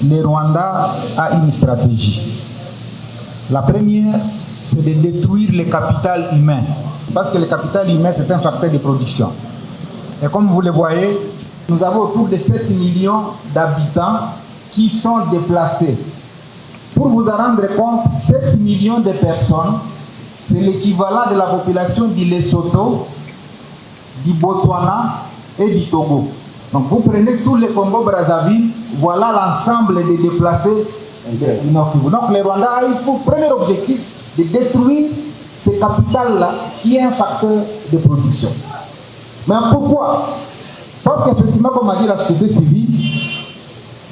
le Rwanda a une stratégie. La première, c'est de détruire le capital humain. Parce que le capital humain, c'est un facteur de production. Et comme vous le voyez, nous avons autour de 7 millions d'habitants qui sont déplacés. Pour vous en rendre compte, 7 millions de personnes, c'est l'équivalent de la population du Lesotho, du Botswana et du Togo. Donc vous prenez tous les Congo-Brazzaville, voilà l'ensemble des déplacés du Nord Kivu. Donc le Rwanda a eu pour premier objectif de détruire ce capital-là qui est un facteur de production. Mais pourquoi? Parce qu'effectivement, comme a dit la société civile,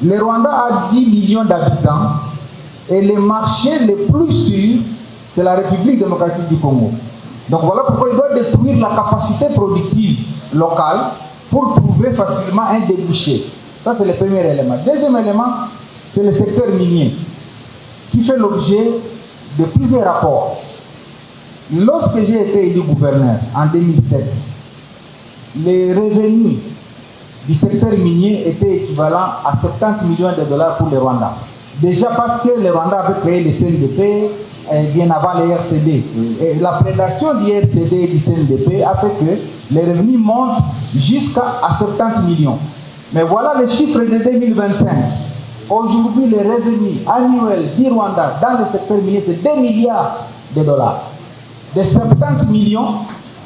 le Rwanda a 10 millions d'habitants et le marché le plus sûr, c'est la République démocratique du Congo. Donc voilà pourquoi il doit détruire la capacité productive locale pour trouver facilement un débouché. Ça, c'est le premier élément. Deuxième élément, c'est le secteur minier qui fait l'objet de plusieurs rapports. Lorsque j'ai été élu gouverneur en 2007, les revenus du secteur minier étaient équivalents à 70 millions de dollars pour le Rwanda. Déjà parce que le Rwanda avait créé le CNDP bien avant les RCD. Et la prédation du RCD et du CNDP a fait que les revenus montent jusqu'à 70 millions. Mais voilà les chiffres de 2025. Aujourd'hui, les revenus annuels du Rwanda dans le secteur minier, c'est 2 milliards de dollars. De 70 millions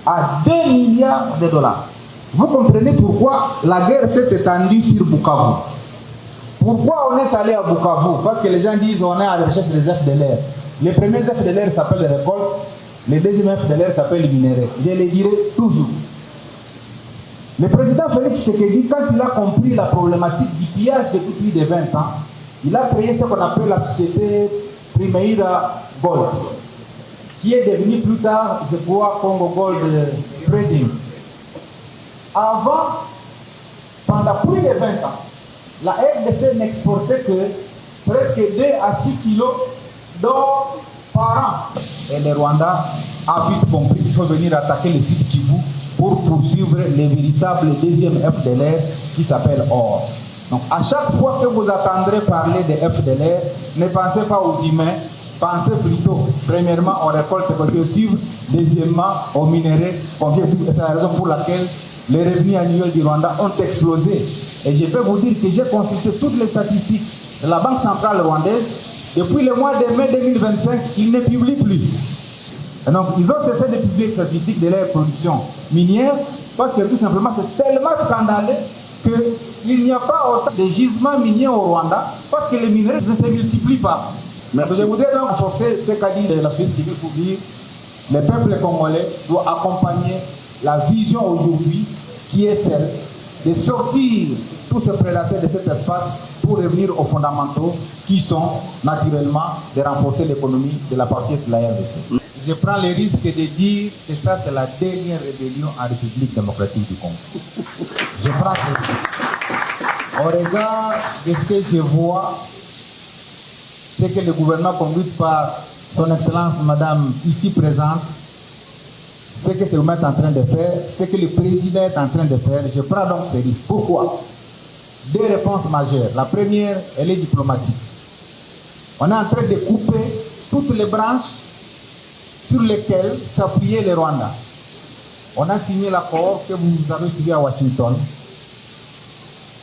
à 2 milliards de dollars. Vous comprenez pourquoi la guerre s'est étendue sur Bukavu. Pourquoi on est allé à Bukavu? Parce que les gens disent on est à la recherche des FDLR. Les premiers FDLR s'appellent les récoltes, les deuxièmes FDLR s'appellent les minéraux. Je le dirai toujours. Le président Félix Tshisekedi, quand il a compris la problématique du pillage depuis plus de 20 ans, il a créé ce qu'on appelle la société Primeira Gold, qui est devenue plus tard, je crois, Congo Gold Trading. Avant, pendant plus de 20 ans, la RDC n'exportait que presque 2 à 6 kilos d'or par an. Et le Rwanda a vite compris qu'il faut venir attaquer le sud Kivu pour poursuivre les véritables deuxième FDLR qui s'appelle OR. Donc à chaque fois que vous entendrez parler de FDLR, ne pensez pas aux humains, pensez plutôt, premièrement, aux récoltes qu'on peut suivre, deuxièmement, aux minéraux qu'on peut suivre. C'est la raison pour laquelle les revenus annuels du Rwanda ont explosé. Et je peux vous dire que j'ai consulté toutes les statistiques de la Banque centrale rwandaise. Depuis le mois de mai 2025, ils ne publient plus. Et donc, ils ont cessé de publier les statistiques de leur production minière parce que tout simplement, c'est tellement scandaleux qu'il n'y a pas autant de gisements miniers au Rwanda parce que les minerais ne se multiplient pas. Merci. Je voudrais donc renforcer ce qu'a dit la société civile pour dire que le peuple congolais doit accompagner la vision aujourd'hui qui est celle de sortir tous ces prédateurs de cet espace pour revenir aux fondamentaux qui sont naturellement de renforcer l'économie de la partie de la RDC. Je prends le risque de dire que ça c'est la dernière rébellion en République démocratique du Congo. Je prends ce risque. Au regard de ce que je vois, c'est que le gouvernement conduit par son Excellence Madame ici présente, ce que c'est en train de faire, ce que le président est en train de faire, je prends donc ce risque. Pourquoi? 2 réponses majeures. La première, elle est diplomatique. On est en train de couper toutes les branches sur lesquelles s'appuyait le Rwanda. On a signé l'accord que vous avez suivi à Washington.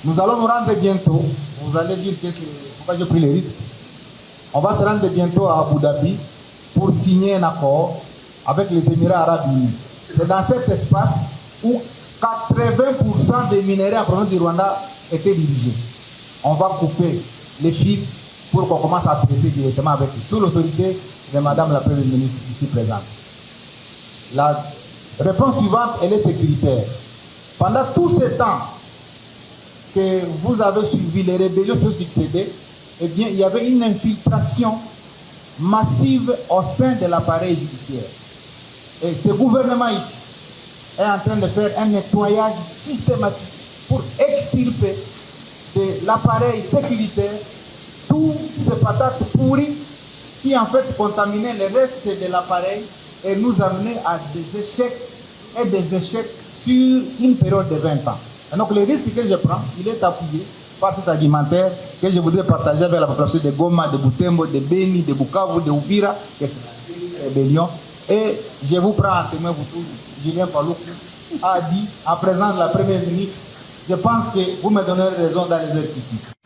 Nous allons nous rendre bientôt. Vous allez dire que c'est pourquoi j'ai pris le risque. On va se rendre bientôt à Abu Dhabi pour signer un accord avec les Émirats arabes unis. C'est dans cet espace où 80% des minéraux en provenance du Rwanda étaient dirigés. On va couper les fils pour qu'on commence à traiter directement avec eux, sous l'autorité de Madame la Première ministre ici présente. La réponse suivante, elle est sécuritaire. Pendant tout ce temps que vous avez suivi, les rébellions se succédaient, eh bien, il y avait une infiltration massive au sein de l'appareil judiciaire. Et ce gouvernement ici est en train de faire un nettoyage systématique pour extirper de l'appareil sécuritaire toutes ces patates pourries qui en fait contaminaient le reste de l'appareil et nous amenaient à des échecs sur une période de 20 ans. Et donc le risque que je prends, il est appuyé par cet argumentaire que je voudrais partager avec la population de Goma, de Butembo, de Beni, de Bukavu, de Uvira, que c'est la rébellion. Et je vous prends en témoin, vous tous, Julien Paluku a dit, en présence de la Première ministre, je pense que vous me donnerez raison dans les heures qui suivent.